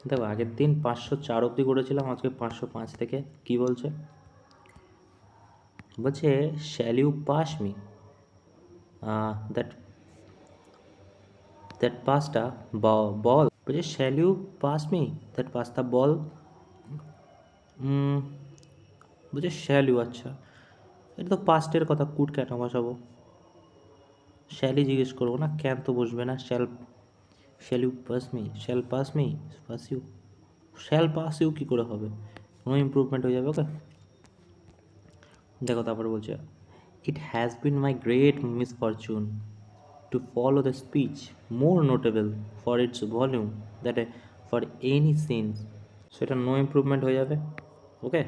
দেখো আগের দিন 504 অবধি করেছিলাম, আজকে 505 থেকে কি বলছে? বলছে shall you pass me that that pasta bowl. বলছে shall you pass me that pasta bowl. বলছে শ্যাল ইউ, আচ্ছা এটা তো পাস্টের কথা, কুড কেন বসাবো? শ্যালই জিজ্ঞেস করবো না, ক্যান তো বসবে না। Shall you pass me, shall pass me, pass you, shall pass you কী করে হবে? নো ইম্প্রুভমেন্ট হয়ে যাবে। ওকে, দেখো তারপরে বলছে it has been my great misfortune to follow the speech more notable for its volume that for any sense, সেটা no improvement হয়ে যাবে। ওকে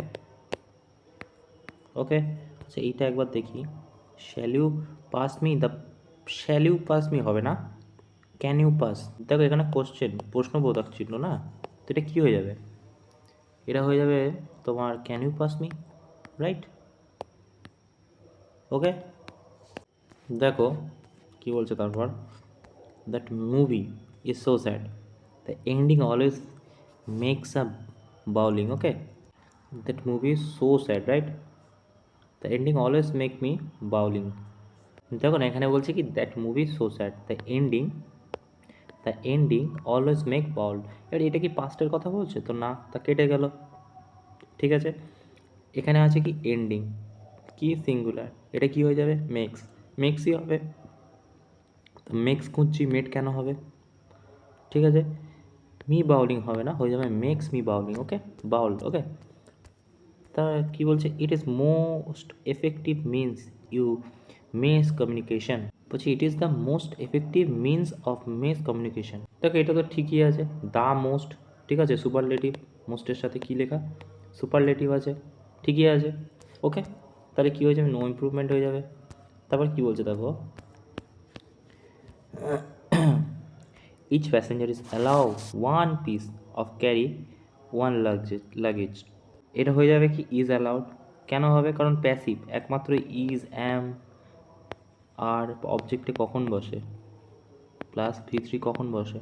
ওকে, আচ্ছা এইটা একবার দেখি। Shall you pass me, the shall you pass me হবে না, can you pass. দেখো এখানে কোশ্চেন, প্রশ্নবোধক চিহ্ন না, তো এটা কী হয়ে যাবে? এটা হয়ে যাবে তোমার can you pass me, right? Okay, দেখো কি বলছে তারপর, that movie is so sad the ending always makes a bawling. Okay, that movie is so sad right, the ending always make me bawling. দেখো না এখানে বলছে কি that movie is so sad the ending always make bawl. এবার এটা কি পাস্টের কথা বলছে? তো না, তা কেটে গেল। ঠিক আছে, এখানে আছে কি এন্ডিং, কি সিঙ্গুলার, এটা কি হয়ে যাবে? মেক্সই হবে। মেক্স খুঁজছি, মেট কেন হবে? ঠিক আছে, মি বাউলিং হবে না, হয়ে যাবে মেক্স মি বাউলিং। ওকে, বাউল। ওকে, তা কি বলছে? It is most effective means you mass communication. বলছি it is the most effective means of mass communication. দেখো এটা তো ঠিকই আছে, দ্য মোস্ট, ঠিক আছে, সুপারলেটিভ, মোস্টের সাথে কী লেখা? সুপারলেটিভ আছে, ঠিকই আছে। ওকে, তাহলে কী হয়ে যাবে? নো ইম্প্রুভমেন্ট হয়ে যাবে। তারপর কি বলছে দেখো, each passenger is allowed one piece of carry one luggage। এটা হয়ে যাবে কি ইজ অ্যালাউড। কেন হবে? কারণ প্যাসিভ, একমাত্র ইজ অ্যাম আর অবজেক্টে কখন বসে? প্লাস ভি3 কখন বসে?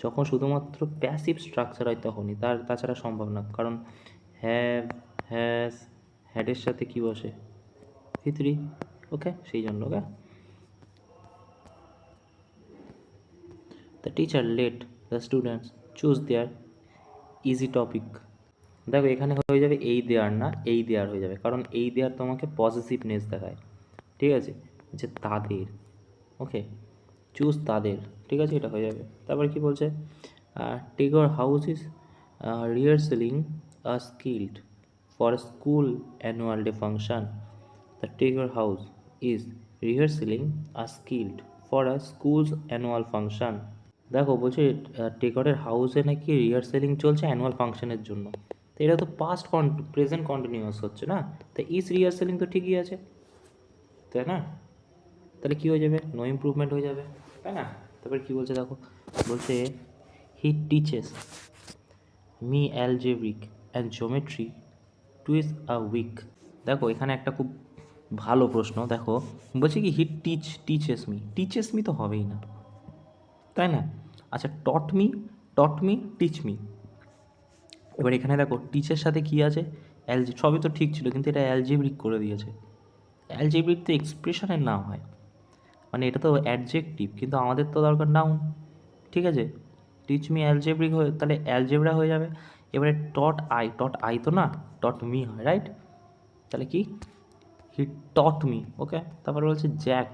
যখন শুধুমাত্র প্যাসিভ স্ট্রাকচার হয় তখনই, তাছাড়া সম্ভব না। কারণ হ্যাভ, হ্যাজ, হ্যাডের সাথে কি বসে? ভি3। ওকে, সেই জন্য। Okay, the teacher let the students choose their easy topic. দেখো এখানে হয়ে যাবে এই দেয়ার, না এই দেয়ার হয়ে যাবে, কারণ এই দেয়ার তোমাকে পজিটিভনেস দেখায়। ঠিক আছে, যে তাদের। ওকে, চুজ তাদের, ঠিক আছে, এটা হয়ে যাবে। তারপর কি বলছে? Take our house is rehearsing a skilled for school annual day function. The take our house is rehearsing a skilled for a schools annual function. দেখো বলছে টেকরের হাউসে নাকি রিহার্সেলিং চলছে অ্যানুয়াল ফাংশনের জন্য। তো এটা তো পাস্ট প্রেজেন্ট কন্টিনিউয়াস হচ্ছে না, তো ইজ রিহার্সেলিং তো ঠিকই আছে, তাই না? তাহলে কী হয়ে যাবে? নো ইম্প্রুভমেন্ট হয়ে যাবে, তাই না? তারপরে কী বলছে দেখো, বলছে he teaches me algebraic and geometry twice a week. দেখো এখানে একটা খুব ভালো প্রশ্ন, দেখো বলছে কি হি টিচেস মি তো হবেই না, তাই না? আচ্ছা টট মি টিচ মি। এবার এখানে দেখো টিচের সাথে কী আছে? সবই তো ঠিক ছিল, কিন্তু এটা অ্যালজেব্রিক করে দিয়েছে। অ্যালজেব্রিক তো এক্সপ্রেশনের নাম হয়, মানে এটা তো অ্যাডজেক্টিভ, কিন্তু আমাদের তো দরকার নাউন। ঠিক আছে, টিচ মি অ্যালজেব্রিক হয়ে তাহলে অ্যালজেব্রা হয়ে যাবে। এবারে টট আই তো না, টট মি হয়, রাইট? তাহলে কি হি টট মি। ওকে, তারপরে বলছে Jack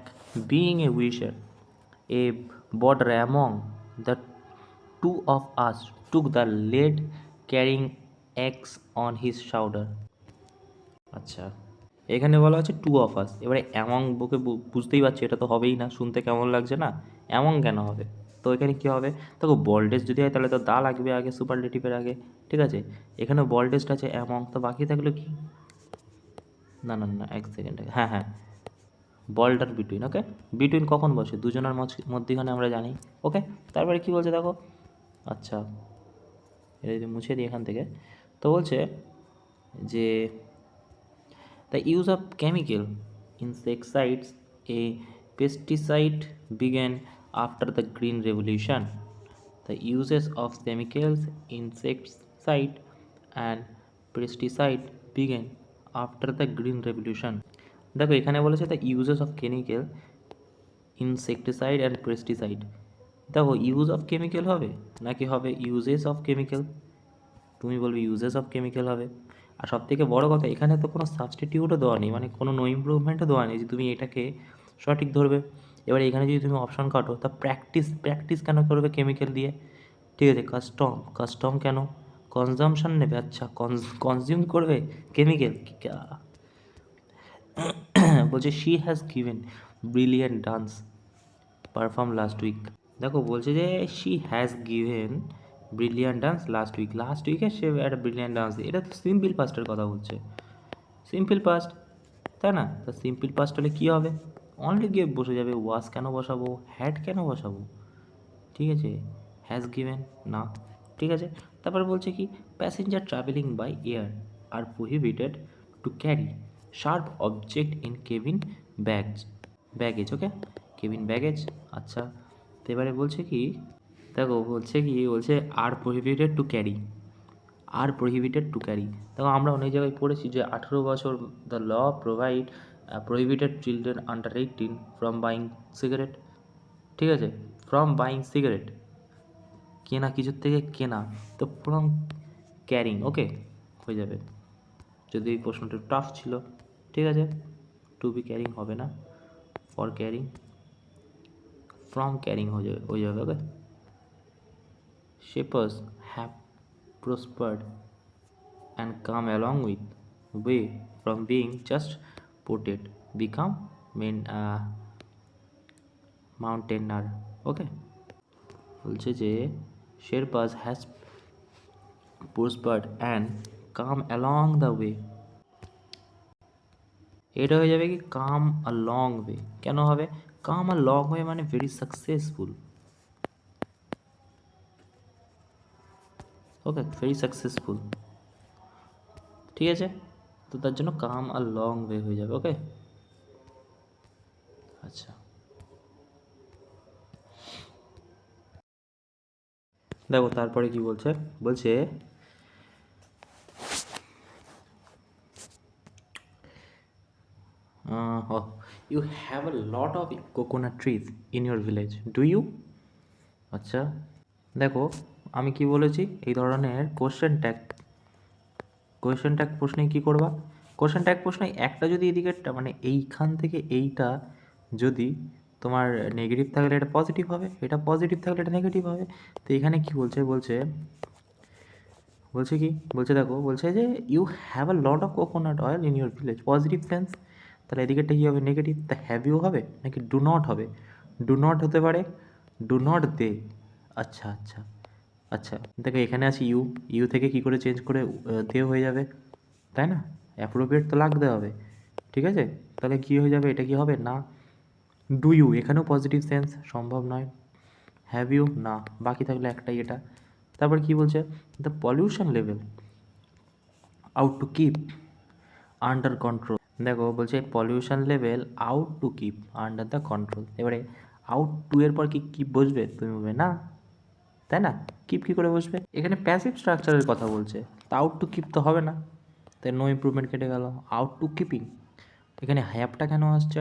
being a উইশার A border among the two of us took the lead carrying eggs on his shoulder। আচ্ছা, এখানে বলা আছে টু অফ আস, এবারে অ্যামং বুকে বুঝতেই পারছি এটা তো হবেই না, শুনতে কেমন লাগছে না? অ্যামং কেন হবে? তো এখানে কী হবে? দেখো বল্ডেজ যদি হয় তাহলে তো দা লাগবে আগে, সুপারলেটিভের আগে। ঠিক আছে, এখানে বল্ডেজটা আছে অ্যামং, তো বাকি থাকলো কি? না না না, এক সেকেন্ড, হ্যাঁ হ্যাঁ, বল্ডার বিটুইন। ওকে, বিটুইন কখন বসে? দুজনের মধ্যখানে আমরা জানি। ওকে, তারপরে কি বলছে দেখো, আচ্ছা এটা যদি মুছে দিই এখান থেকে, তো বলছে যে the use of chemical insecticides a pesticide began after the green revolution. The uses of chemicals, insecticide and pesticide began after the Green Revolution. দেখো এখানে বলেছে the uses of chemical, insecticide and pesticide. দেখো use of chemical হবে নাকি হবে uses of chemical? তুমি বলবে uses of chemical হবে। আর সবথেকে বড় কথা, এখানে তো কোনো সাবস্টিটিউটও দেওয়া নেই, মানে কোনো নো ইমপ্রুভমেন্টও দেওয়া নেই যে তুমি এটাকে সঠিক ধরবে। এবার এখানে যদি তুমি অপশান কাটো, তা প্র্যাকটিস কেন করবে কেমিক্যাল দিয়ে? ঠিক আছে, কাস্টম কেন? কনজামশন নেবে, আচ্ছা কনজিউম করবে কেমিক্যাল। বলছে she has given brilliant dance perform last week. দেখো বলছে যে she has given brilliant dance last উইকে সে একটা ব্রিলিয়ান্ট ডান্স, এটা তো সিম্পল পাস্টের কথা বলছে, সিম্পল পাস্ট, তাই না? তো সিম্পল পাস্ট হলে কী হবে? অনলি গিয়ে বসে যাবে, ওয়াজ কেন বসাবো, হ্যাড কেন বসাবো? ঠিক আছে, হ্যাজ গিভেন না, ঠিক আছে। তারপরে বলছে কি, passenger travelling by air are prohibited to carry sharp object in cabin baggage, okay, cabin baggage. আচ্ছা, তো এবারে বলছে কি, দেখো বলছে আর প্রহিবিটেড টু ক্যারি, দেখো আমরা অনেক জায়গায় পড়েছি যে 18 বছর the law prohibited children under 18 from buying cigarette, ঠিক আছে, ফ্রম বাইং সিগারেট, কেনা কিছুর থেকে কেনা, তো ফ্রম ক্যারিং, ওকে হয়ে যাবে। যদি এই প্রশ্নটা টাফ ছিল, ঠিক আছে, টু বি ক্যারিং হবে না, ফর ক্যারিং, ফ্রম ক্যারিং হয়ে যাবে, ওকে। Shepherds have prospered and come along with way from being just ported, become mountaineer, okay. বলছে যে Sherpas has prospered and come along the way, এটা হয়ে যাবে কি কাম আ লং ওয়ে। কেন হবে কাম আ লং ওয়ে? মানে ভেরি সাকসেসফুল, ওকে, very successful, ঠিক আছে। তো তার জন্য কাম আ লং ওয়ে হয়ে যাবে, ওকে। আচ্ছা, দেখো তারপরে কি বলছে, বলছে you have a lot of coconut trees in your village, do you? আচ্ছা, দেখো আমি কি বলেছি, এই ধরনের কোশ্চেন ট্যাগ প্রশ্নে কী করবা? কোশ্চেন ট্যাগ প্রশ্নে একটা যদি এদিকে মানে এইখান থেকে এইটা যদি তোমার নেগেটিভ থাকলে এটা পজিটিভ হবে, এটা পজিটিভ থাকলে এটা নেগেটিভ হবে। তো এখানে কি বলছে, কি বলছে, দেখো বলছে যে you have a lot of coconut oil in your village, positive sense, তাহলে এদিকেটা কী হবে, নেগেটিভ। তা হ্যাভ ইউ হবে নাকি ডু নট হবে? ডু নট হতে পারে, ডু নট দে, আচ্ছা আচ্ছা আচ্ছা, দেখো এখানে আছে ইউ থেকে কি করে চেঞ্জ করে দে হয়ে যাবে, তাই না? অ্যাপ্রোপ্রিয়েট তো লাগতে হবে, ঠিক আছে। তাহলে কী হয়ে যাবে, এটা কি হবে না। ডু ইউ এখানেও পজিটিভ সেন্স, সম্ভব নয়। হ্যাভ ইউ না, বাকি থাকলে একটাই এটা। তারপর কি বলছে, the pollution level out to keep under control. দেখো বলছে pollution level out to keep under the control. এবারে আউট টু এর পর কি কিপ বসবে? তুমি বলবে না, তাই না? কিপ কী করে বসবে? এখানে প্যাসিভ স্ট্রাকচারের কথা বলছে, তা আউট টু কিপ তো হবে না, তাই নো ইমপ্রুভমেন্ট কেটে গেল। আউট টু কিপিং, এখানে হ্যাভটা কেন আসছে?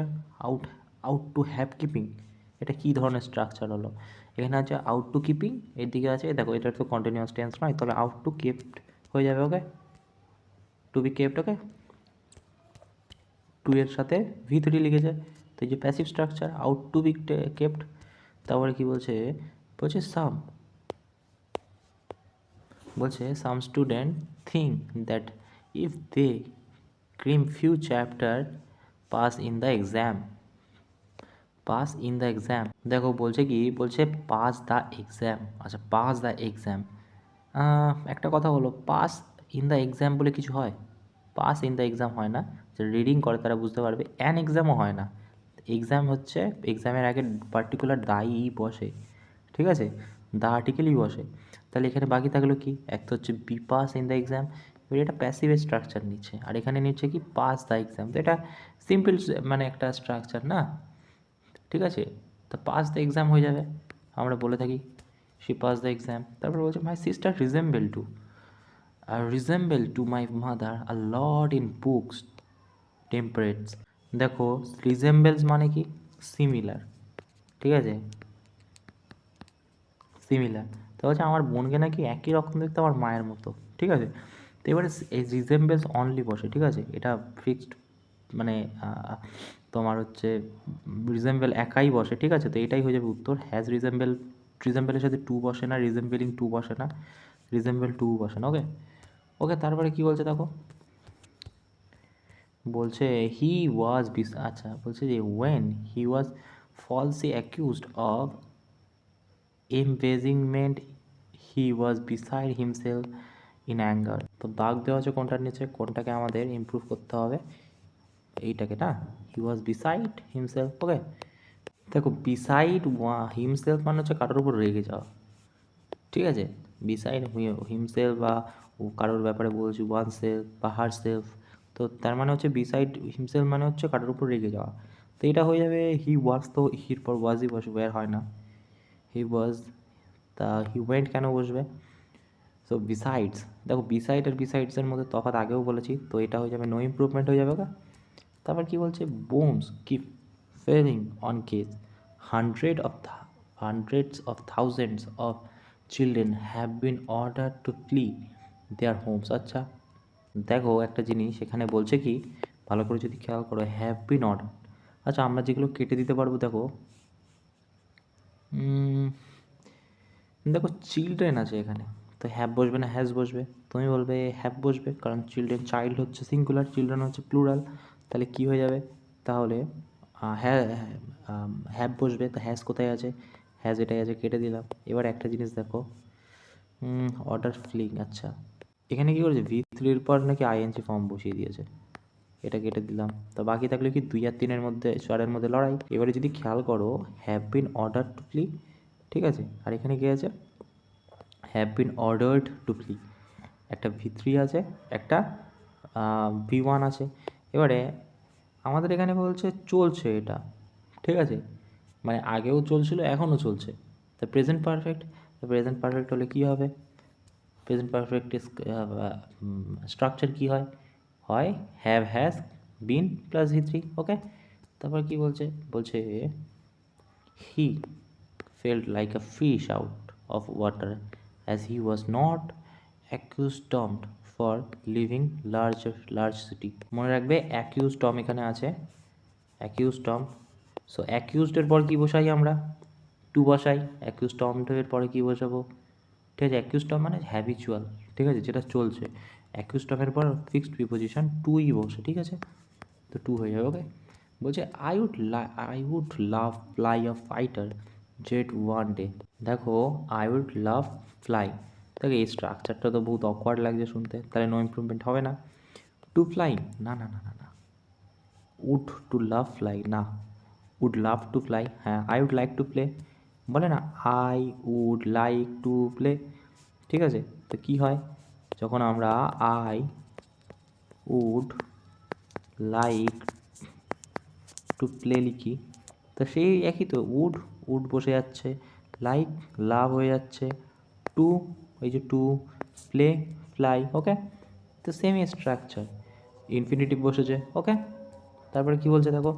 আউট টু হ্যাভ কিপিং, এটা কী ধরনের স্ট্রাকচার হলো? এখানে আছে আউট টু কিপিং, এর দিকে আছে দেখো এটা তো কন্টিনিউয়াস টেন্স নয়, তাহলে আউট টু কেপ্ট হয়ে যাবে, okay, to be kept, okay. To এর সাথে V3 লিখেছে, তো এই যে passive structure ought to be kept. তারপরে কি বলছে, some student think that if they cram few chapter pass in the exam, দেখো বলছে কি, বলছে পাস দ্য এক্সাম, আচ্ছা পাস দ্য এক্সাম। একটা কথা হলো, পাস ইন দ্য এক্সাম বলে কিছু হয়? পাস ইন দ্য এক্সাম হয় না, যে রিডিং করে তারা বুঝতে পারবে। অ্যান এক্সামও হয় না, এক্সাম হচ্ছে এক্সামের আগে পার্টিকুলার দায়ী বসে, ঠিক আছে, দ্য আর্টিকেলই বসে। তাহলে এখানে বাকি থাকলো কি, এক তো হচ্ছে be pass in the exam, এবার এটা প্যাসিভের স্ট্রাকচার নিচ্ছে, আর এখানে নিচ্ছে কি পাস দ্য এক্সাম। তো এটা সিম্পল মানে একটা স্ট্রাকচার না, ঠিক আছে। তো পাস দ্য এক্সাম হয়ে যাবে। আমরা বলে থাকি she passed the exam. তারপর বলছে my sister resemble to my mother a lot in books temperaments. দেখো resembles মানে কি সিমিলার, ঠিক আছে, সিমিলার। তো হচ্ছে আমার বোনকে নাকি একই রকম দেখতে আমার মায়ের মতো, ঠিক আছে। তো এবারে এই রিজেম্বেলস অনলি বসে, ঠিক আছে, এটা ফিক্সড, মানে তোমার হচ্ছে রিজেম্বেল একাই বসে, ঠিক আছে। তো এটাই হয়ে যাবে উত্তর। হ্যাজ রিজেম্বেলের সাথে টু বসে না, রিজেম্বেলিং টু বসে না, রিজেম্বেল টু বসে না। ওকে ওকে, তারপরে কি বলছে দেখো, বলছে হি ওয়াজ আচ্ছা বলছে যে when he was falsely accused of embezzlement he was beside himself in anger. তো দাগ দেওয়া আছে কোনটার নিচে, কোনটাকে আমাদের ইমপ্রুভ করতে হবে, এইটাকে না, হি ওয়াজ বিসাইড হিমসেলফ। ওকে, দেখো বিসাইড হিমসেলফ মানে হচ্ছে কারোর উপর রেগে যাওয়া, ঠিক আছে। বিসাইড হিমসেলফ বা কারোর ব্যাপারে বলছি ওয়ান সেলফ বা হার সেলফ, তো তার মানে হচ্ছে বিসাইড হিমসেলফ মানে হচ্ছে কারোর উপর রেগে যাওয়া। তো এটা হয়ে যাবে হি ওয়াজ, তো হির পর ওয়াজই বসে, ওয়ার হয় না, হি ওয়াজ, তা হি ওয়েন্ট কেন বসবে। সো বিসাইডস, দেখো বিসাইড আর বিসাইডসের মধ্যে তফাৎ আগেও বলেছি, তো এটা হয়ে যাবে নো ইমপ্রুভমেন্ট হয়ে যাবে। ওকে, তারপর কি বলছে, bombs keep falling on case hundreds of thousands of children have been order to flee their homes. আচ্ছা দেখো একটা জিনিস এখানে বলছে কি, ভালো করে যদি খেয়াল করো, হ্যাভ বিন অর্ডার। আচ্ছা আমরা যেগুলো কেটে দিতে পারবো, দেখো দেখো চিলড্রেন আছে এখানে, তো হ্যাভ বসবে না হ্যাজ বসবে, তুমি বলবে হ্যাভ বসবে, কারণ চিলড্রেন, চাইল্ড হচ্ছে সিঙ্গুলার, চিলড্রেন হচ্ছে প্লুরাল, তাহলে কি হয়ে যাবে, তাহলে হ্যাভ বসবে, তো হ্যাজ কোথায় আছে, হ্যাজ এটাই আছে, কেটে দিলাম। এবার একটা জিনিস দেখো, অর্ডার ফ্লিং, আচ্ছা এখানে কী করেছে, V3 পর নাকি আইএনজি ফর্ম বসিয়ে দিয়েছে, এটা কেটে দিলাম। তো বাকি থাকলে কি 2 আর 3-এর মধ্যে, 4-এর মধ্যে লড়াই। এবারে যদি খেয়াল করো, have been order to flee, ঠিক আছে, আর এখানে কী আছে, have been ordered to flee, একটা V3 আছে, একটা V1 আছে। এবারে আমাদের এখানে বলছে চলছে এটা, ঠিক আছে, মানে আগেও চলছিল এখনও চলছে, তা প্রেজেন্ট পারফেক্ট। প্রেজেন্ট পারফেক্ট হলে কী হবে, প্রেজেন্ট পারফেক্ট স্ট্রাকচার কী হয়, হয় have has been plus V3। ওকে, তারপর কি বলছে, বলছে হি felt like a fish out of water as he was not accustomed for living large city. মনে রাখবে অ্যাকিউজডম এখানে আছে, অ্যাকিউজডম। সো অ্যাকিউজডের পর কি বসাই আমরা, টু বসাই, অ্যাকিউজডমের পরে কি বসাবো, ঠিক আছে, অ্যাকিউজডম মানে হ্যাবিচুয়াল, ঠিক আছে, যেটা চলছে। অ্যাকিউজডমের পর ফিক্সড প্রিপোজিশন টুই বসে, ঠিক আছে, তো টু হয়ে যাবে। ওকে, বলছে I would love fly a fighter jet one day. দেখো আই উড লাভ ফ্লাই, দেখো এই স্ট্রাকচারটা তো বহুত অকওয়ার্ড লাগছে শুনতে, তাহলে নো ইমপ্রুভমেন্ট হবে না। টু ফ্লাই, না না না না না, উড টু লাভ ফ্লাই না, উড লাভ টু ফ্লাই, হ্যাঁ I would like to play, বলে না I would like to play, ঠিক আছে। তো কী হয়, যখন আমরা I would like to play লিখি, তো সেই একই তো, উড উড বসে যাচ্ছে, লাইক লাভ হয়ে যাচ্ছে, টু এই যে টু, প্লে ফ্লাই। ওকে, তো সেমই স্ট্রাকচার, ইনফিনিটিভ বসেছে। ওকে, তারপরে কি বলছে দেখো,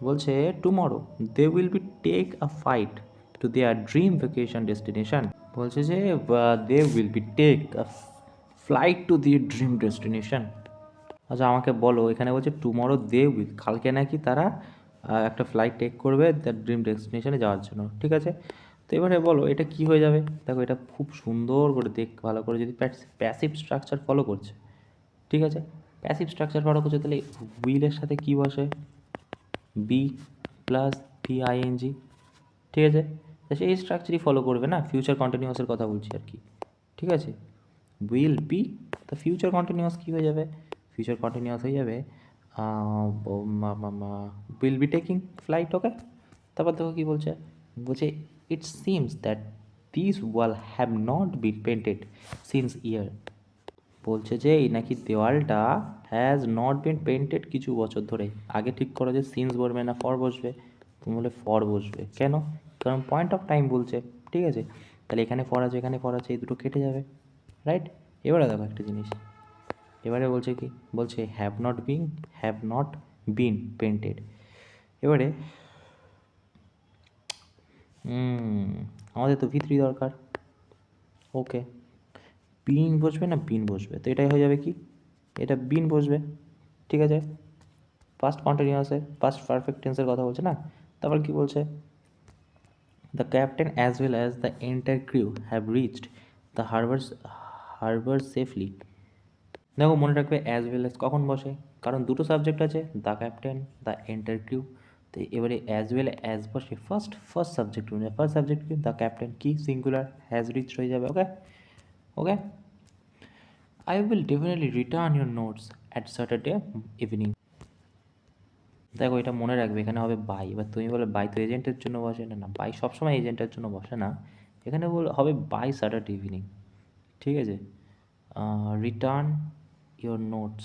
বলছে tomorrow they will be take a fight to their dream vacation destination. বলছে যে they will be take a flight to their dream destination. আচ্ছা আমাকে বলো, এখানে বলছে টুমরো দে উইল, কালকে নাকি তারা একটা ফ্লাইট টেক করবে তার ড্রিম ডেস্টিনেশনে যাওয়ার জন্য, ঠিক আছে। তো এবারে বলো এটা কি হয়ে যাবে, দেখো এটা খুব সুন্দর করে দেখ ভালো করে, যদি প্যাসিভ স্ট্রাকচার ফলো করছে, ঠিক আছে, প্যাসিভ স্ট্রাকচার ফলো করছে, তাহলে উইলের সাথে কি বসে, বি প্লাস VING, ঠিক আছে। তা সেই স্ট্রাকচারই ফলো করবে না, ফিউচার কন্টিনিউয়াসের কথা বলছি আর কি, ঠিক আছে। উইল বি, তো ফিউচার কন্টিনিউয়াস কী হয়ে যাবে, ফিউচার কন্টিনিউয়াস হয়ে যাবে will be taking flight. Okay, তারপর দেখো কী বলছে, বলছে it seems that this wall have not been painted since year. বলছে যে এই নাকি দেওয়ালটা হ্যাজ নট বিন পেন্টেড কিছু বছর ধরে। আগে ঠিক করো যে সিন্স বসবে না ফর বসবে, তুমি বলে ফর বসবে, কেন, কারণ পয়েন্ট অফ টাইম বলছে, ঠিক আছে, তাহলে এখানে ফর আছে এখানে ফর আছে, এই দুটো কেটে যাবে, রাইট। এবারে দেখো একটা জিনিস, এবারে বলছে কি, বলছে হ্যাভ নট বিন পেন্টেড। এবারে আমাদের তো V3 দরকার, ওকে, বিন বসবে না বিন বসবে, তো এটাই হয়ে যাবে কি, এটা বিন বসবে, ঠিক আছে, পাস্ট কন্টিনিউয়াসের পাস্ট পারফেক্ট টেন্সের কথা বলছে না। তারপর কি বলছে, the captain as well as the entire crew have reached the harbour safely. দেখো মনে রাখবে অ্যাজ ওয়েল অ্যাজ কখন বসে, কারণ দুটো সাবজেক্ট আছে, the captain the entire crew, তো এবারে অ্যাজ ওয়েল অ্যাজ বসে ফার্স্ট সাবজেক্ট অনুযায়ী, ফার্স্ট সাবজেক্ট কি, দ্য ক্যাপ্টেন কি সিঙ্গুলার হ্যাজ রিচড হয়ে যাবে, okay okay. I will definitely return your notes at Saturday evening. দেখো এটা মনে রাখবে, এখানে হবে বাই, এবার তুমি বলে বাই তো এজেন্টের জন্য বসে না, না বাই সবসময় এজেন্টের জন্য বসে না, এখানে হবে বাই স্যাটারডে ইভিনিং, ঠিক আছে, রিটার্ন ইওর নোটস,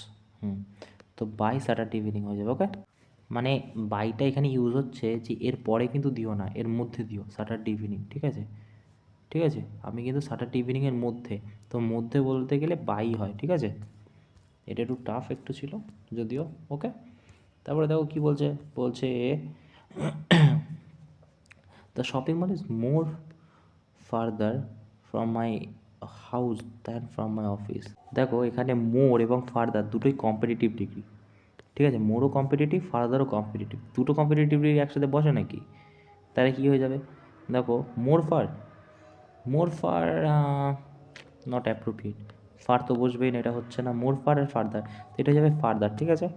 তো বাই স্যাটারডে ইভিনিং হয়ে যাবে, ওকে। মানে বাইটা এখানে ইউজ হচ্ছে যে এর পরে কিন্তু দিও না, এর মধ্যে দিও স্যাটারডে ইভিনিং, ঠিক আছে, ঠিক আছে, আমি কিন্তু স্যাটারডে ইভিনিংয়ের মধ্যে, তো মধ্যে বলতে গেলে বাই হয়, ঠিক আছে, এটা একটু টাফ একটু ছিল যদিও, ওকে। তারপরে দেখো কি বলছে, বলছে the shopping mall is more further from my house than from my office. দেখো এখানে মোর এবং ফার্দার দুটোই কম্পিটিটিভ ডিগ্রি, ঠিক আছে, মোরও কম্পিটিটিভ ফার্দারও কম্পিটিটিভ, দুটো কম্পিটিটিভ ডিগ্রি একসাথে বসে নাকি, তাহলে কী হয়ে যাবে, দেখো মোর ফার নট অ্যাপ্রোপ্রিয়েট, ফার তো বসবেই না, এটা হচ্ছে না, মোর ফার আর ফার্দার, তো এটা যাবে ফার্দার, ঠিক আছে।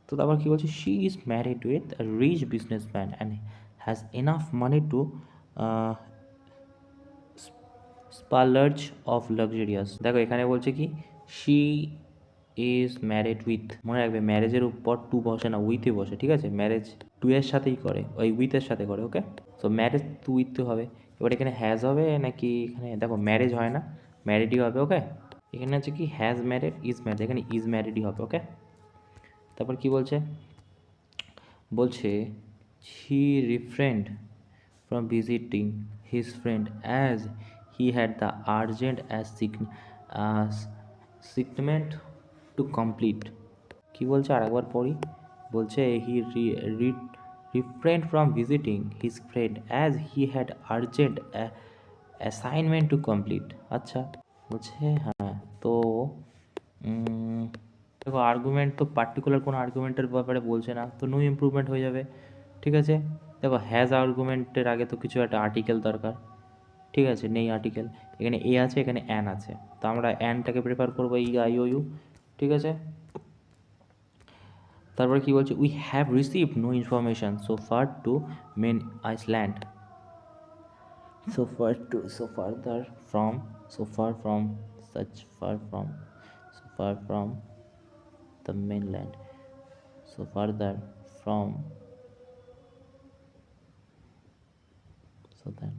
তো তারপর কী বলছে, she is married with a rich businessman and has enough money to splurge of luxurious. দেখো এখানে বলছে কি, শি ইজ ম্যারিড উইথ, মনে রাখবে ম্যারেজের উপর টু বসে না, উইথে বসে, ঠিক আছে, ম্যারেজ টু এর সাথেই করে, ওই উইথের সাথে করে, ওকে। তো ম্যারেজ টু উইথ হবে, এবার এখানে হ্যাজ হবে নাকি, এখানে দেখো ম্যারেজ হয় না, ম্যারিডই হবে, ওকে। এখানে আছে কি হ্যাজ ম্যারিড ইজ ম্যারিড, এখানে ইজ ম্যারিডই হবে, ওকে। তারপর কি বলছে, বলছে হি রিফ্রেন্ড from visiting his friend as he had the urgent assignment to complete। কি বলছে আর একবার পড়ি, বলছে হি refrained from visiting his friend as he had urgent assignment to complete। আচ্ছা, বলছে হ্যাঁ, তো দেখো আর্গুমেন্ট তো পার্টিকুলার কোনো আর্গুমেন্টের ব্যাপারে বলছে না, তো নো ইমপ্রুভমেন্ট হয়ে যাবে, ঠিক আছে। দেখো হ্যাজ আর্গুমেন্টের আগে তো কিছু একটা আর্টিকেল দরকার, ঠিক আছে, নেই আর্টিকেল, এখানে এ আছে এখানে অ্যান আছে, তো আমরা অ্যানটাকে প্রেফার করবো, ই আই ও ইউ, ঠিক আছে। তারপরে কি বলছে, we have received no information so far to main Iceland, so farther from, so far from, such far from, so far from the mainland, so farther from, so then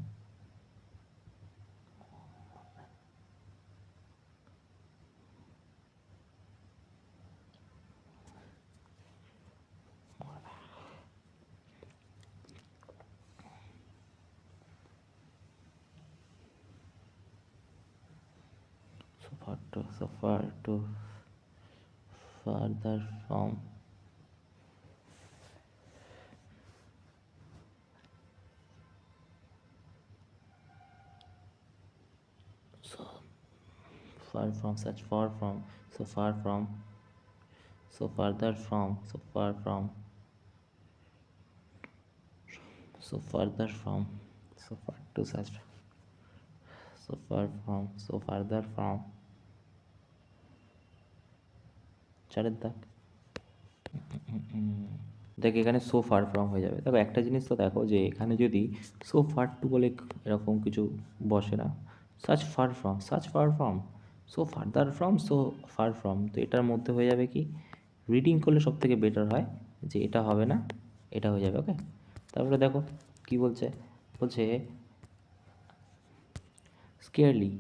so far to further from, so far from, such far from, so far from, so further from, so far from, so further from, so far to such, so far from, so further from, চারের দাগ, দেখ এখানে so far from হয়ে যাবে। দেখো একটা জিনিস তো দেখো, যে এখানে যদি সো ফার টু বলে এরকম কিছু বসে না, such far from, so further from, so far from, তো এটার মধ্যে হয়ে যাবে কি, রিডিং করলে সব থেকে বেটার হয় যে এটা হবে না, এটা হয়ে যাবে, ওকে। তারপরে দেখো কি বলছে, বলছে স্কেয়ারলি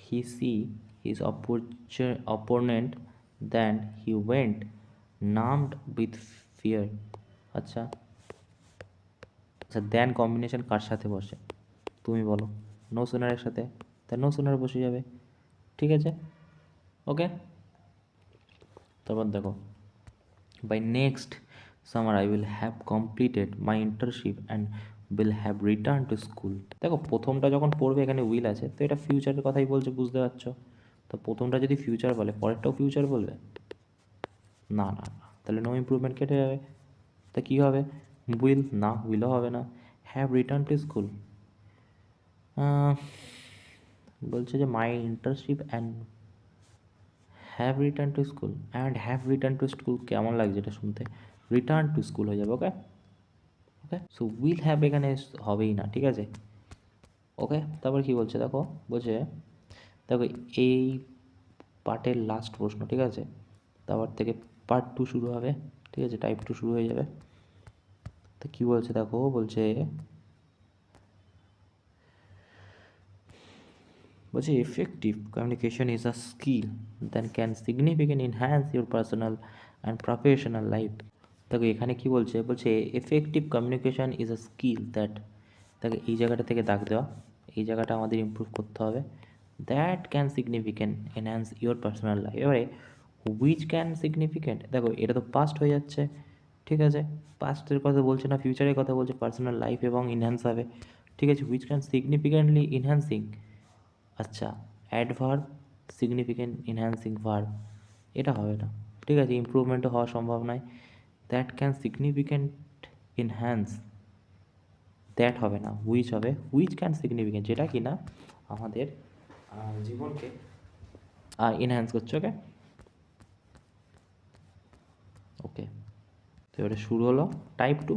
he see his opponent then he went numbed with fear। আচ্ছা, আচ্ছা দেন কম্বিনেশন কার সাথে বসে তুমি বলো, নো সুনারের সাথে, তা নো সুনার বসে যাবে, ঠিক আছে। ওকে, তারপর দেখো, by next summer I will have completed my internship and will have return to school. দেখো প্রথমটা যখন পড়বে এখানে উইল আছে, তো এটা ফিউচারের কথাই বলছে, বুঝতে পারছো। তো প্রথমটা যদি ফিউচার বলে পরেরটাও ফিউচার বলবে, না না না, তাহলে নো ইমপ্রুভমেন্ট কেটে যাবে। তা কী হবে, উইল, না উইলও হবে না। হ্যাভ রিটার্ন টু স্কুল, বলছে যে my internship and have return to school, and have return to school কেমন লাগছে এটা শুনতে, রিটার্ন টু স্কুল হয়ে যাবে। Okay okay, so will have এখানে হবেই না, ঠিক আছে। ওকে, তারপর কি বলছে দেখো, বলছে দেখো এই পার্টের লাস্ট প্রশ্ন, ঠিক আছে, তারপর থেকে পার্ট 2 শুরু হবে, ঠিক আছে, টাইপ 2 শুরু হয়ে যাবে। তো কী বলছে দেখো, বলছে effective communication is a skill that can significantly enhance your personal and professional life। দেখো এখানে কি বলছে, বলছে effective communication is a skill that, দেখো এই জায়গাটা থেকে দাগ দেওয়া, এই জায়গাটা আমাদের ইমপ্রুভ করতে হবে, that can significant enhance your personal life. এবারে হুইচ ক্যান সিগনিফিক্যান্ট, দেখো এটা তো পাস্ট হয়ে যাচ্ছে, ঠিক আছে, পাস্টের কথা বলছে না, ফিউচারের কথা বলছে, পার্সোনাল লাইফ এবং ইনহ্যান্স হবে, ঠিক আছে। হুইচ ক্যান সিগনিফিক্যান্টলি ইনহ্যান্সিং, আচ্ছা অ্যাডভার্ব সিগনিফিক্যান্ট ইনহ্যান্সিং ভার্ব, এটা হবে না, ঠিক আছে, ইমপ্রুভমেন্টও হওয়া সম্ভব নয়। That can significant enhance, that হবে না, হুইচ হবে, হুইচ ক্যান সিগনিফিক্যান্ট, যেটা কি না আমাদের জীবনকে ইনহ্যান্স করছে। ওকে ওকে, তো এবারে শুরু হলো টাইপ 2।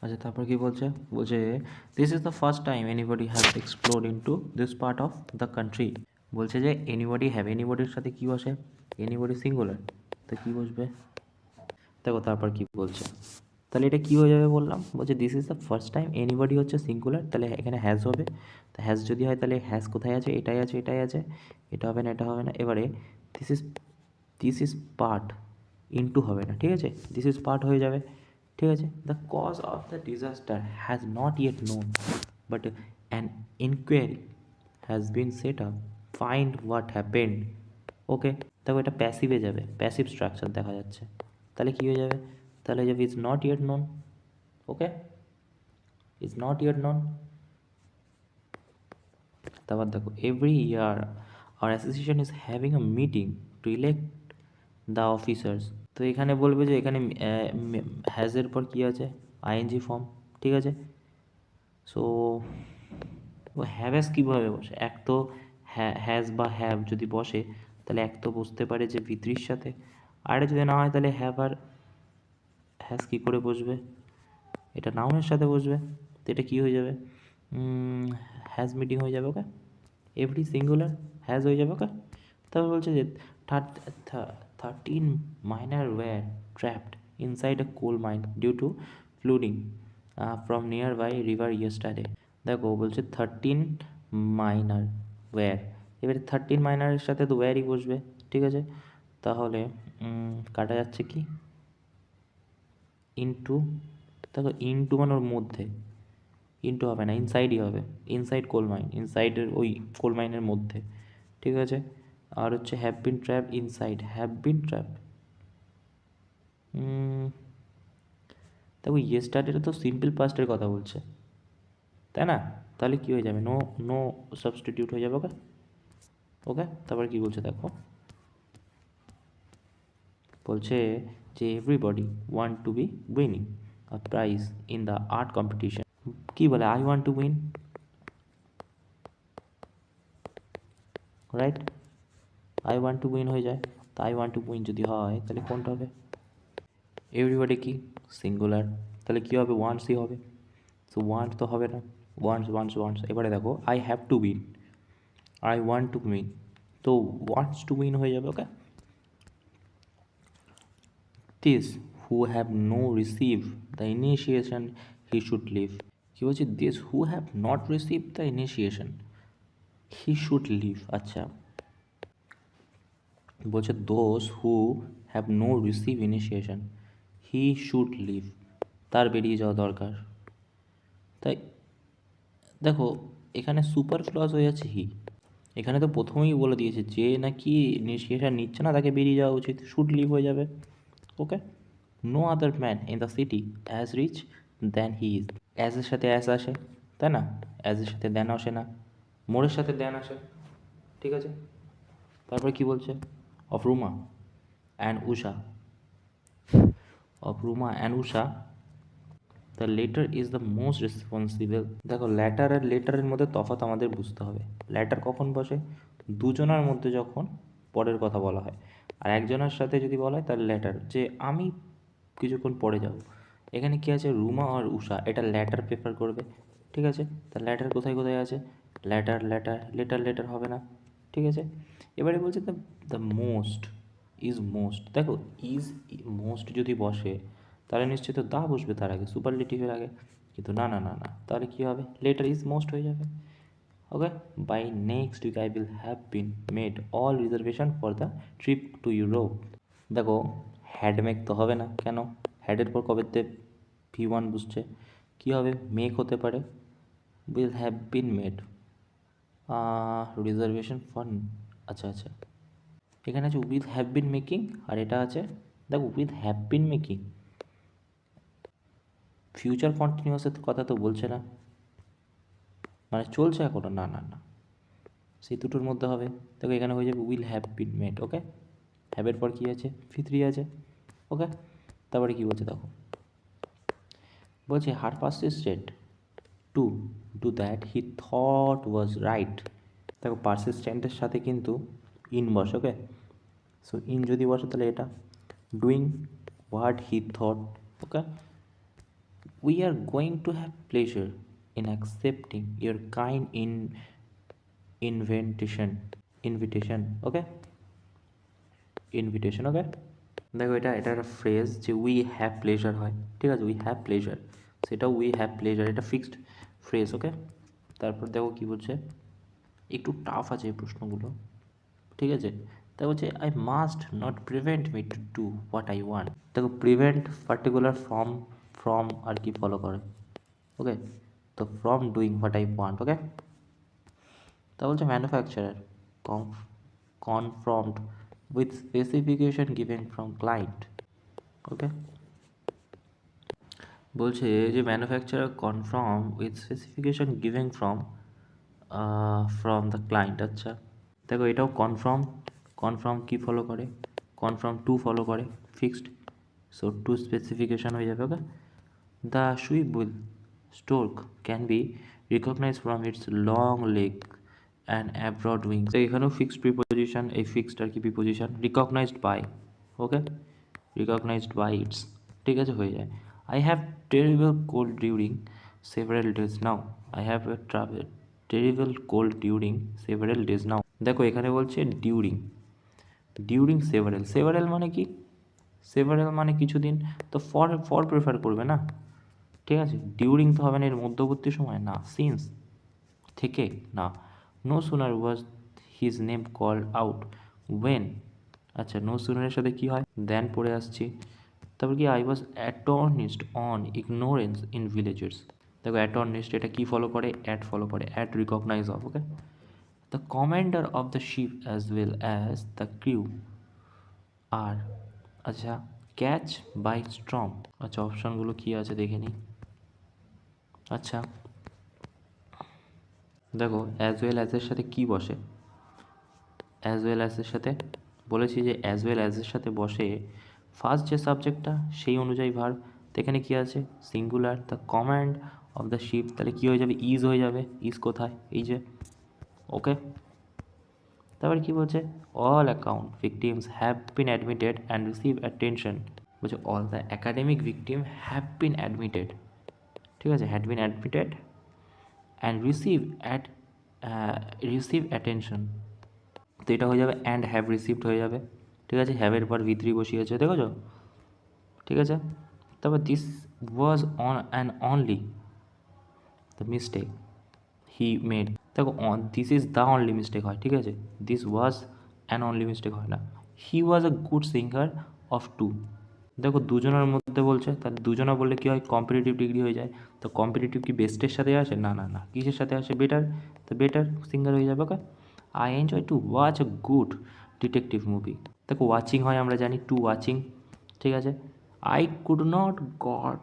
আচ্ছা তারপর কি বলছে, বলছে this is the first time anybody have explore into this part of the country. বলছে যে এনিবডি হ্যাভ, এনিবডির সাথে কি বসে, এনিবডি সিঙ্গুলার, তো কি বসবে দেখো, তারপর কি বলছে, তাহলে এটা কি হয়ে যাবে বললাম, বলছে this is the first time, anybody হচ্ছে সিঙ্গুলার, তাহলে এখানে হ্যাজ হবে, তো হ্যাজ যদি হয় তাহলে হ্যাজ কোথায় আছে, এটাই আছে, এটাই আছে, এটা হবে না, এটা হবে না। এবারে this is, this is part, into হবে না, ঠিক আছে, দিস ইজ পার্ট হয়ে যাবে, ঠিক আছে। The cause of the disaster has not yet known but an inquiry has been set up, find what happened. Okay, দেখো এটা প্যাসিভে যাবে, প্যাসিভ স্ট্রাকচার দেখা যাচ্ছে, তাহলে কী হয়ে যাবে, তাহলে যাবে is not yet known. Okay, is not yet known. তারপর দেখো every year our association is having a meeting to elect the officers. তো এখানে বলবে যে এখানে হ্যাজের পর কী আছে, আইএনজি ফর্ম, ঠিক আছে। সো ও হ্যাভ্যাস কীভাবে বসে, এক তো হ্যাজ বা হ্যাভ যদি বসে তাহলে এক তো বসতে পারে যে ভিত্রির সাথে, আর যদি না হয় তাহলে হ্যাভ আর হ্যাজ কী করে বসবে, এটা নাউনের সাথে বসবে, তো এটা কী হয়ে যাবে, হ্যাজ মিটিং হয়ে যাবে। ওকে, এভরি সিঙ্গুলার হ্যাজ হয়ে যাবে। ওকে, তারপর বলছে যে 13 miner were trapped inside a coal mine due to flooding from nearby river yesterday. দেখো বলছে 13 মাইনার ওয়্যার, এবারে 13 মাইনারের সাথে তো ওয়্যারই বসবে, ঠিক আছে, তাহলে কাটা যাচ্ছে কি ইনটু, দেখো ইনটু মানে ওর মধ্যে, ইনটু হবে না, ইনসাইডই হবে, ইনসাইড কোল মাইন, ইনসাইডের ওই কোল মাইনের মধ্যে, ঠিক আছে। আর হচ্ছে have been trap inside, have been trap, দেখো ইয়েস্টারডেটা তো সিম্পল পাস্টের কথা বলছে, তাই না, তাহলে কী হয়ে যাবে, নো নো সাবস্টিটিউট হয়ে যাবে। ওকে ওকে, তারপর কী বলছে দেখো, বলছে যে everybody want to be winning a prize in the art competition. কী বলে, I want to win, right, I want to win হয়ে যায়, তো আই ওয়ান্ট টু উইন যদি হয় তাহলে কোনটা হবে, এভরিবডি কি সিঙ্গুলার, তাহলে কী হবে, ওয়ান্টসই হবে, সো ওয়ান্ট তো হবে না, ওয়ান্টস ওয়ান্টস ওয়ান্টস। এবারে দেখো I have to win, I want to win, তো ওয়ান্টস টু উইন হয়ে যাবে। Okay, this who have no receive the initiation he should leave, কি বলছে, this who have not receive the initiation he should leave. আচ্ছা, বলছে those who have no receive initiation he should leave, তার বেরিয়ে যাওয়া দরকার। তাই দেখো এখানে সুপার ক্লজ হয়ে যাচ্ছে হি। এখানে তো প্রথমেই বলে দিয়েছে যে নাকি ইনিশিয়েশন নিচ্ছে না তাকে বেরিয়ে যাওয়া উচিত, শুড লিভ হয়ে যাবে। Okay, no other man in the city as rich than he is. অ্যাজের সাথে অ্যাজ আসে, তাই না? অ্যাজের সাথে দ্যান আসে না, মোরের সাথে দ্যান আসে, ঠিক আছে। তারপরে কি বলছে, of Ruma and Usha, of Ruma and Usha the letter is the most responsible. দেখো ল্যাটার আর লেটারের মধ্যে তফাৎ আমাদের বুঝতে হবে। ল্যাটার কখন বসে, দুজনের মধ্যে যখন পরের কথা বলা হয়, আর একজনের সাথে যদি বলা হয় তার ল্যাটার, যে আমি কিছুক্ষণ পরে যাব। এখানে কি আছে, রুমা আর উষা, এটা ল্যাটার প্রেফার করবে, ঠিক আছে। তার ল্যাটার কোথায় কোথায় আছে, ল্যাটার ল্যাটার লেটার লেটার হবে না, ঠিক আছে। এবারে বলছে the the most is most. দেখো ইজ মোস্ট যদি বসে তাহলে নিশ্চয়ই তো দা বসবে তার আগে, সুপারলেটিভের আগে, কিন্তু না না না না, তাহলে কী হবে, লেটার ইজ মোস্ট হয়ে যাবে। Okay, by next week I will have been made all reservation for the trip to Europe. দেখো হ্যাড মেক তো হবে না, কেন, হ্যাডের পর কবেতে V1 বুঝছে, কী হবে, মেক হতে পারে, will have been made reservation for, আচ্ছা আচ্ছা, এখানে আছে উইথ হ্যাভ বিন মেকিং, আর এটা আছে দেখো with have been making, future কন্টিনিউয়াসের কথা তো বলছে না, মানে চলছে এখনো, না না না, সেই দুটোর মধ্যে হবে। দেখো এখানে হয়ে যাবে উইল হ্যাভ বিন মেড। ওকে, হ্যাভের পর কী আছে, V3 আছে। ওকে, তারপরে কী বলছে দেখো, বলছে her persisted to do that he thought was right. দেখো পারসিস্টেন্টের সাথে কিন্তু ইন বসে। ওকে, সো ইন যদি বসে তাহলে এটা doing what he thought. Okay, we are going to have pleasure in accepting your kind invitation. Okay, invitation. Okay, দেখো এটা এটা একটা ফ্রেজ যে উই হ্যাভ প্লেজার হয়, ঠিক আছে, উই হ্যাভ প্লেজার, সেটা উই হ্যাভ প্লেজার, এটা ফিক্সড ফ্রেজ। ওকে, তারপর দেখো কী বলছে, একটু টাফ আছে এই প্রশ্নগুলো, ঠিক আছে। তা বলছে I must not prevent me to do what I want. দেখো প্রিভেন্ট পার্টিকুলার ফ্রম আর কি ফলো করে, ওকে, তো from doing what I want. Okay, তা বলছে manufacturer confront with specification given from client. Okay, বলছে যে manufacturer confirm with specification given from the client. আচ্ছা দেখো এটাও কনফার্ম কি ফলো করে, কনফার্ম টু ফলো করে, ফিক্সড, সো টু স্পেসিফিকেশন হয়ে যাবে। Okay, the শুইবুল স্টোর্ক can be recognise from its long leg and a broad wings. এখানেও ফিক্সড প্রিপোজিশন, এই ফিক্সড আর কি preposition, recognised by. Okay, recognised by its, ঠিক আছে, হয়ে যায়। I have terrible cold during several days now, I have a terrible cold during several days now. দেখো এখানে বলছে ডিউরিং সেভারেল মানে কি, সেভারেল মানে কিছুদিন, তো ফর প্রেফার করবে না, ঠিক আছে। ডিউরিং তো হবে না, এর মধ্যবর্তী সময় না, সিন্স থেকে না। No sooner was his name called out when, আচ্ছা নো সুনারের সাথে কি হয়, দেন পড়ে আসছি। তারপর কি, আই ওয়াজ অ্যাটর্নিস্ট অন ইগনোরেন্স ইন ভিলেজেস। দেখো অ্যাটর্নিস্ট এটা কি ফলো করে, অ্যাট ফলো করে, at recognise of. Okay, the commander of the ship as well as the crew আর, আচ্ছা ক্যাচ বাই স্ট্রম। আচ্ছা অপশানগুলো কী আছে দেখে নিই। আচ্ছা দেখো অ্যাজ ওয়েল অ্যাজের সাথে কি বসে, অ্যাজ ওয়েল অ্যাজের সাথে বলেছি যে অ্যাজ ওয়েল অ্যাজের সাথে বসে ফার্স্ট যে সাবজেক্টটা সেই অনুযায়ী ভার্ব, তো এখানে কী আছে, singular, the command of the sheep, তাহলে কী হয়ে যাবে, ইজ হয়ে যাবে, ইজ কোথায়, এই যে। ওকে, তারপর কি বলছে, all account victims have been admitted and receive attention. বলছে all the academic victim have been admitted, ঠিক আছে, had been admitted and receive attention, তো এটা হয়ে যাবে অ্যান্ড হ্যাভ রিসিভড হয়ে যাবে, ঠিক আছে, হ্যাভের পর V3 বসিয়েছে, দেখেছো, ঠিক আছে। তারপর this was on and only, the mistake he made. দেখো this is the only mistake হয়, ঠিক আছে, this was an only mistake হয় না। He was a good singer of two. দেখো দুজনের মধ্যে বলছে, তাহলে দুজনা বললে কী হয়, কম্পিটিটিভ ডিগ্রি হয়ে যায়। তো কম্পিটিটিভ কি বেস্টের সাথে আসে? না না না, কিসের সাথে আসে? বেটার। তো বেটার সিঙ্গার হয়ে যাবে। Okay, I enjoy to watch a good detective movie. দেখো ওয়াচিং হয় আমরা জানি, টু ওয়াচিং, ঠিক আছে। I could not got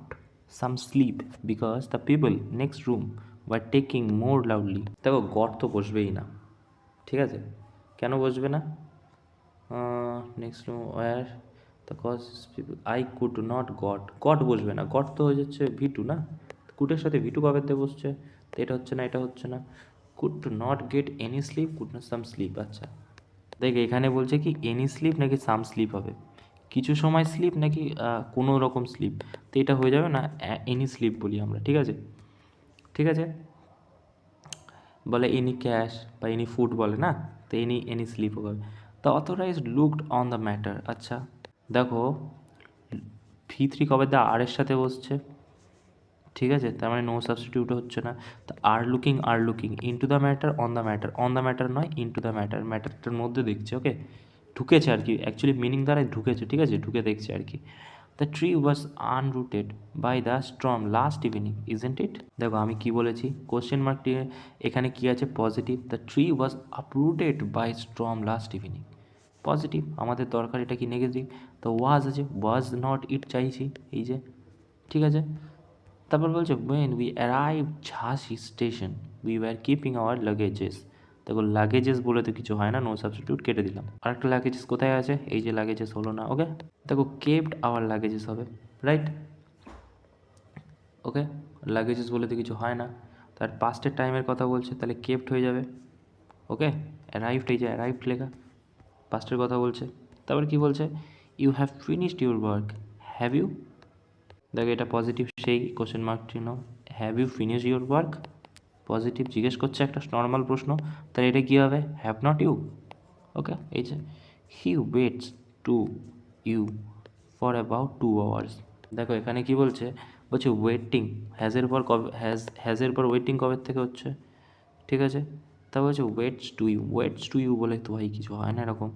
some sleep because the people next room were taking more loudly. দেখো গট তো বসবেই না, ঠিক আছে, কেন বসবে না? Next room were the cause people, I could not got বসবে না, গট তো হয়ে যাচ্ছে ভিটু না, কুটের সাথে ভিটু কবেতে বসছে, তো এটা হচ্ছে না, এটা হচ্ছে না। Could not get any sleep, could not some sleep. আচ্ছা দেখ এখানে বলছে কি এনি স্লিপ নাকি সাম স্লিপ হবে, কিছু সময় স্লিপ নাকি কোনো রকম স্লিপ, তো এটা হয়ে যাবে না, এনি স্লিপ বলি আমরা, ঠিক আছে, ঠিক আছে। বলে এনি ক্যাশ বা এনি ফুড বলে না, তো এনি স্লিপ হবে। The authorise looked on the matter. আচ্ছা দেখো V3 কবে দ্য আর এর সাথে বসছে, ঠিক আছে, তার মানে নো সাবস্টিটিউট হচ্ছে না। তো are looking into the matter, on the matter নয়, ইনটু দ্য ম্যাটার, ম্যাটারটার মধ্যে দেখছে, ওকে, ঢুকেছে আর কি, অ্যাকচুয়ালি মিনিং দ্বারাই ঢুকেছে, ঠিক আছে, ঢুকে দেখছে আর কি। The tree was unrooted by the storm last evening isn't it. দেখো আমি কি বলেছি, কোশ্চেন মার্কটি এখানে কি আছে, positive. The tree was uprooted by storm last evening, positive. আমাদের দরকার এটা কি, নেগেটিভ। তো ওয়াজ আছে, ওয়াজ নট ইট চাইছি, এই যে, ঠিক আছে। তারপর বলছে when we arrived ঝাঁসি station we were keeping our luggages। দেখো লাগেজেস বলে তো কিছু হয় না, নো সাবস্টিটিউট, কেটে দিলাম। আরেকটা লাগেজেস কোথায় আছে, এই যে লাগেজেস হলো না, ওকে। দেখো কেপ্ট আওয়ার লাগেজেস হবে, রাইট, ওকে। লাগেজেস বলে তো কিছু হয় না, তার পাস্টের টাইমের কথা বলছে, তাহলে কেপ্ট হয়ে যাবে, ওকে। অ্যারাইভড, এই যে অ্যারাইভড লেখা, পাস্টের কথা বলছে। তারপর কি বলছে, you have finished your work, have you. দেখো এটা পজিটিভ, সেই কোশ্চেন মার্ক চিহ্ন, have you finish your work, positive, জিজ্ঞেস করছে একটা নর্মাল প্রশ্ন, তাহলে এটা কী হবে, হ্যাভ নট ইউ, ওকে। এই যে he waits to you for about 2 hours. দেখো এখানে কি বলছে, বলছে ওয়েটিং, হ্যাজের পর কবে, হ্যাজের পর ওয়েটিং কবে থেকে হচ্ছে, ঠিক আছে। তা বলছে ওয়েটস টু ইউ বলে তো ভাই কিছু হয় না এরকম,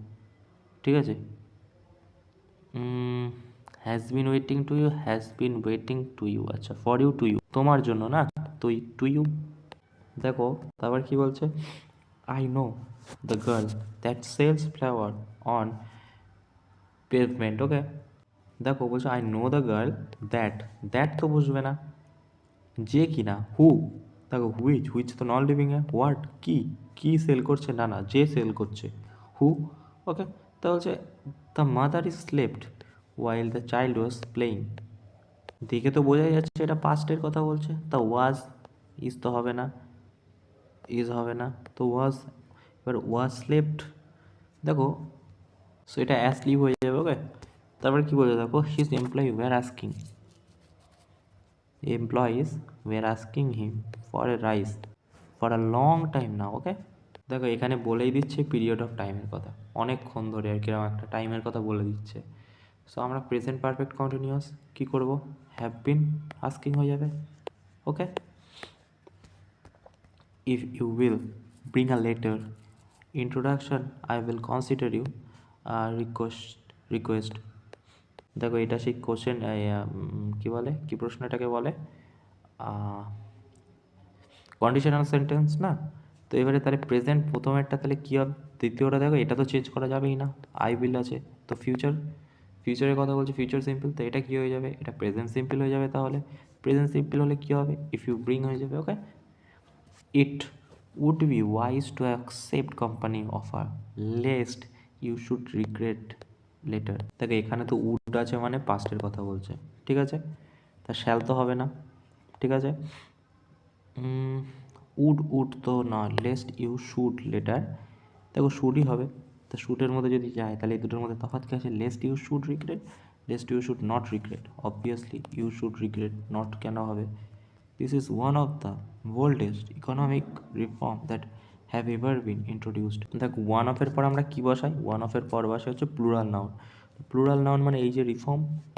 ঠিক আছে। Has been waiting to you, আচ্ছা, ফর ইউ টু ইউ, তোমার জন্য না, টু ইউ। দেখো তারপর কি বলছে, I know the girl that sells flower on pavement, okay. দেখো বলছে I know the girl that তো বুঝবে না, যে কি না, হু। দেখো হুইচ তো নন লিভিং এ, হোয়াট কি সেল করছে, না না, যে সেল করছে, হু, ওকে। তা বলছে the mother is slept while the child was playing. দেখে তো বোঝাই যাচ্ছে এটা পাস্টের কথা বলছে, তা ওয়াজ, ইজ তো হবে না, ইজ হবে না, তো ওয়াজ, এবার ওয়াজ স্লেপ্ট, দেখো সো এটা অ্যাসলিভ হয়ে যাবে, ওকে। তারপরে কি বলছে, দেখো his employees were asking him for a raise for a long time না, ওকে। দেখো এখানে বলেই দিচ্ছে পিরিয়ড অফ টাইমের কথা, অনেকক্ষণ ধরে আর কিরকম একটা টাইমের কথা বলে দিচ্ছে। সো আমরা প্রেজেন্ট পারফেক্ট কন্টিনিউয়াস কী করবো, হ্যাভ বিন আস্কিং হয়ে যাবে, okay. If you will bring a letter introduction I will consider you request. দেখো এটা সেই কোশ্চেন, কী বলে, কী প্রশ্ন এটাকে বলে, কন্ডিশনাল সেন্টেন্স না। তো এবারে তাহলে প্রেজেন্ট প্রথমেরটা তাহলে কী হবে, দ্বিতীয়টা দেখো এটা তো চেঞ্জ করা যাবেই না, আই উইল আছে, তো ফিউচারের কথা বলছে, ফিউচার সিম্পল, তো এটা কী হয়ে যাবে, এটা প্রেজেন্ট সিম্পল হয়ে যাবে। তাহলে প্রেজেন্ট সিম্পল হলে কী হবে, ইফ ইউ ব্রিং হয়ে যাবে, okay. It would be wise to accept company offer lest you should regret later. দেখো এখানে তো উড আছে মানে পাস্টের কথা বলছে, ঠিক আছে, তা শ্যাল তো হবে না, ঠিক আছে। উড তো না, লেস্ট ইউ শুড লেটার, দেখো শুডই হবে, তো শুটের মধ্যে যদি যায় তাহলে এই দুটোর মধ্যে তফাৎ কি আছে, lest you should regret, lest you should not regret, obviously you should regret, not কেন হবে। This is one of the oldest economic reform that have ever been introduced. দেখ ওয়ান অফের পর আমরা কী বসাই, ওয়ান অফের পর বসে হচ্ছে প্লুরাল নাউন, প্লুরাল নাউন মানে এই যে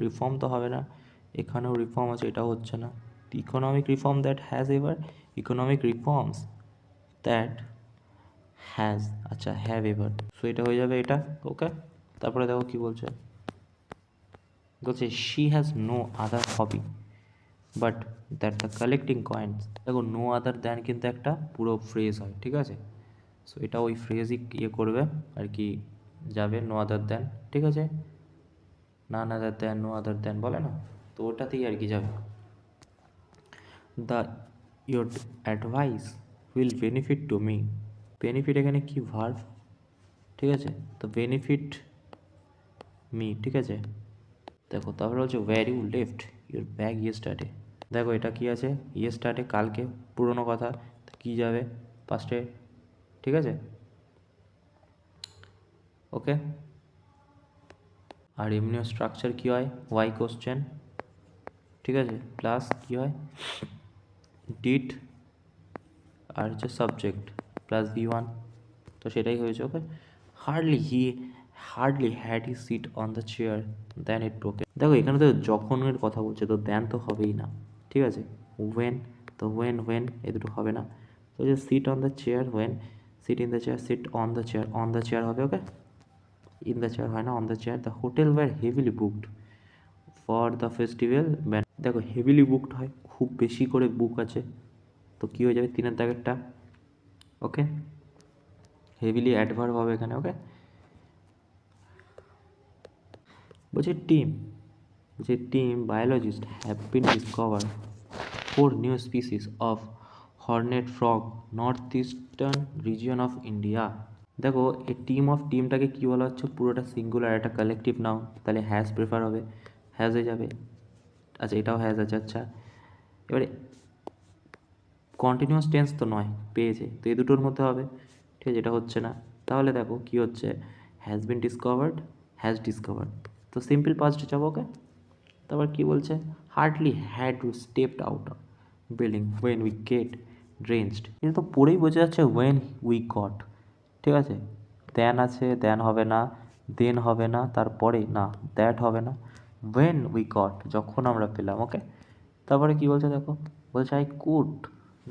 রিফর্ম তো হবে না, এখানেও রিফর্ম আছে, এটাও হচ্ছে না। Economic reform that has ever economic reforms that has, আচ্ছা হ্যাভ এভার, সো এটা হয়ে যাবে এটা। ওকে, তারপরে দেখো কি বলছে, বলছে she has no other hobby but that the collecting coins. দেখো নো আদার দ্যান কিন্তু একটা পুরো ফ্রেজ হয়, ঠিক আছে, সো এটা ওই ফ্রেজই ইয়ে করবে আর কি, যাবে নো আদার দ্যান, ঠিক আছে, none other than, no other than বলে না, তো ওটাতেই আর কি যাবে। The your advice will benefit to me, benefit এখানে কি ভার্ব, ঠিক আছে, তো বেনিফিট মি, ঠিক আছে। দেখো তারপরে হচ্ছে were you left your bag yesterday, দেখো এটা কি আছে, ইয়েস্টারডে কালকে, পুরনো কথা, কি যাবে পাস্টে, ঠিক আছে, ওকে। আর এমনিও স্ট্রাকচার কী হয়, ওয়াই কোশ্চেন, ঠিক আছে, প্লাস কী হয় ডিড আর হচ্ছে সাবজেক্ট প্লাস V1, তো সেটাই হয়েছে। Okay, hardly had he sit on the chair than it broke, দেখো এখানে তো যখনের কথা বলছে, তো দ্যান তো হবেই না, ঠিক আছে, ওয়েন, তো ওয়েন এ দুটো হবে না, তো যে sit on the chair, when sit in the chair, sit on the chair হবে। ওকে, ইন দ্য চেয়ার হয় না, on the chair. The hotel were heavily booked for the festival, দেখো হেভিলি বুকড হয়, খুব বেশি করে বুক আছে, তো কী হয়ে যাবে 3 দাগেরটা। ওকে, হেভিলি অ্যাডভার্ব হবে এখানে। ওকে, বলছে team biologist have been discover 4 new species of Hornet frog north eastern region of India. দেখো এই টিমটাকে কী বলা হচ্ছে, পুরোটা সিঙ্গুলার, একটা কালেকটিভ নাউন, তাহলে হ্যাজ প্রেফার হবে, হ্যাজ হয়ে যাবে। আচ্ছা এটাও হ্যাজ আছে, আচ্ছা এবারে কন্টিনিউয়াস টেন্স তো নয়, পেয়েছে, তো এই দুটোর মধ্যে হবে, ঠিক আছে, এটা হচ্ছে না, তাহলে দেখো কি হচ্ছে, has been discovered, has discovered, তো সিম্পল পাস্টে যাবো। ওকে, তারপর কি বলছে, hardly had to stepped out building when we get drenched, এটা তো পড়েই বোঝা যাচ্ছে ওয়েন উই গট, ঠিক আছে, দেন আছে, দেন হবে না, দেন হবে না, তারপরে না দ্যাট হবে না, ওয়েন উই গট যখন আমরা পেলাম। ওকে, তারপরে কি বলছে দেখো, বলছে I could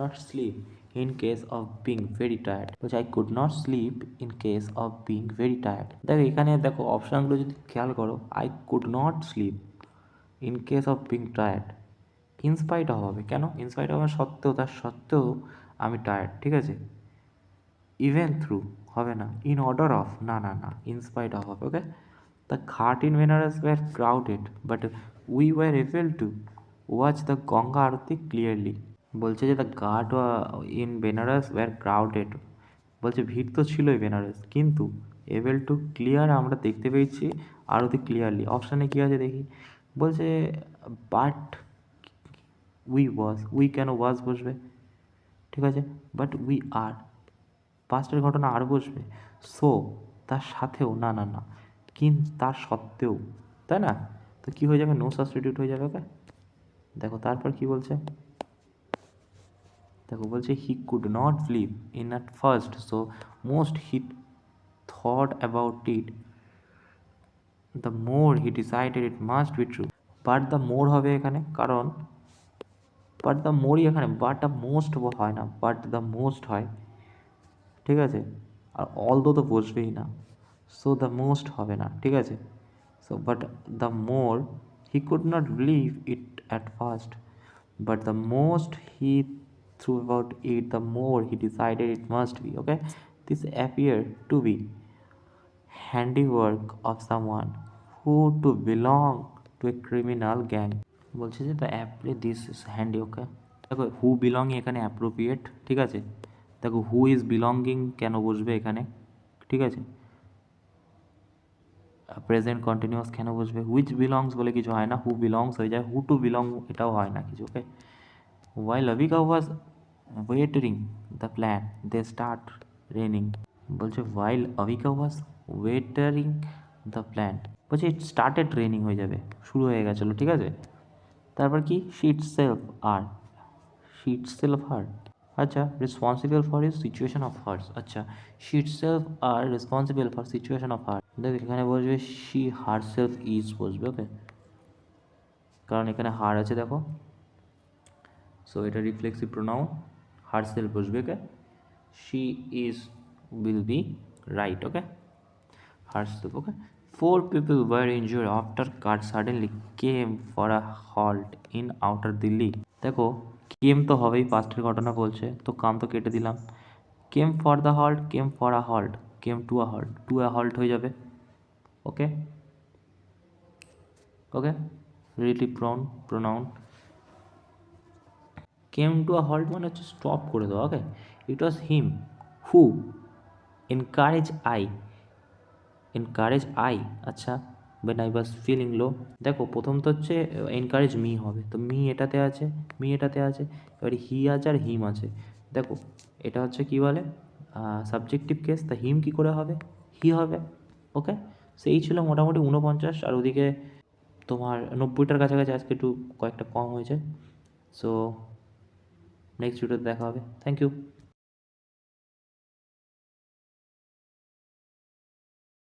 not sleep in case of being very tired, বলছে I could not sleep in case of being very tired. দেখো এখানে দেখো অপশানগুলো যদি খেয়াল করো, I could not sleep in case of being tired, in spite of হবে, কেন ইনস্পাইট হওয়ার সত্ত্বেও, তার সত্ত্বেও আমি টায়ার্ড, ঠিক আছে, ইভেন থ্রু হবে না, ইন অর্ডার অফ, না না না, ইনস্পাইট অফ হবে। Okay, the ghat in Benaras were crowded but we were able to watch the Ganga aarti clearly, বলছে যে the ghat in Benaras were crowded, বলছে ভিড় তো ছিলই বেনারস, কিন্তু এবেল টু ক্লিয়ার, আমরা দেখতে পেয়েছি আরতি ক্লিয়ারলি। অপশানে কী আছে দেখি, বলছে বাট উই কেন ওয়াজ বসবে, ঠিক আছে, বাট উই আর, পাস্টের ঘটনা আর বসবে, সো তার সাথেও, না না না, তার সত্ত্বেও, তাই না, তো কী হয়ে যাবে, নো সাবস্টিটিউট হয়ে যাবে। ওকে, দেখো তারপর কি বলছে, দেখো বলছে হি could not believe in at first so most he thought about it the more he decided it must be true, but the মোর হবে এখানে, কারণ বাট দ্য মোরই এখানে, বাট দ্য মোস্ট হয় না, বাট দ্য মোস্ট হয়, ঠিক আছে, আর অল তো বসবেই না, সো দ্য মোস্ট হবে না, ঠিক আছে, so but the more he could not believe it at first but the most he through about it the more he decided it must be. Okay, this appear to be handiwork of someone who to belong to a criminal gang, বলছে যে the অ্যাপ্লি this is handy. Okay, দেখো who belong এখানে appropriate, ঠিক আছে, দেখো who is belonging কেন বসবে এখানে, ঠিক আছে, প্রেজেন্ট কন্টিনিউয়াস কেন বসবে, হুইচ বিলংস বলে কিছু হয় না, হু বিলংস হয়ে যায়, হু টু বিলং এটাও হয় না কিছু। ওকে, while Avika was waitering the plan they start raining, বলছে while Avika was waitering the plan, বলছে it started raining হয়ে যাবে, শুরু হয়ে গেছিলো, ঠিক আছে, তারপর কি she itself her, আচ্ছা responsible for his situation of hers, আচ্ছা she itself are responsible for situation of her, দেখ এখানে বসবে she herself is বসবে। ওকে, কারণ এখানে হার আছে দেখো, সো এটা রিফ্লেক্সিভ প্রোনাউন, হারসেলফ বসবে, ওকে, she is will be right, okay, herself, okay. Four people were injured after car suddenly came for a halt in outer Delhi. দেখো কেম তো হবেই, পাস্টের ঘটনা বলছে, তো কাম তো কেটে দিলাম। Came for the halt, came for a halt, came to a halt, to a halt হয়ে যাবে, okay, okay, relative pronoun. Came to a halt মানে হচ্ছে স্টপ করে দেওয়া, okay. It was him who encourage I, encourage I, আচ্ছা, when I was feeling low। দেখো প্রথম তো হচ্ছে এনকারেজ মি হবে, তো মি এটাতে আছে, মি এটাতে আছে, এবারে হি আছে আর হিম আছে। দেখো এটা হচ্ছে কি বলে সাবজেক্টিভ কেস, তা হিম কী করে হবে, হি হবে, ওকে। সেই ছিল মোটামুটি 49, আর ওদিকে তোমার 90টার কাছাকাছি, আজকে একটু কয়েকটা কম হয়েছে। সো নেক্সট ভিডিওতে দেখা হবে, থ্যাংক ইউ।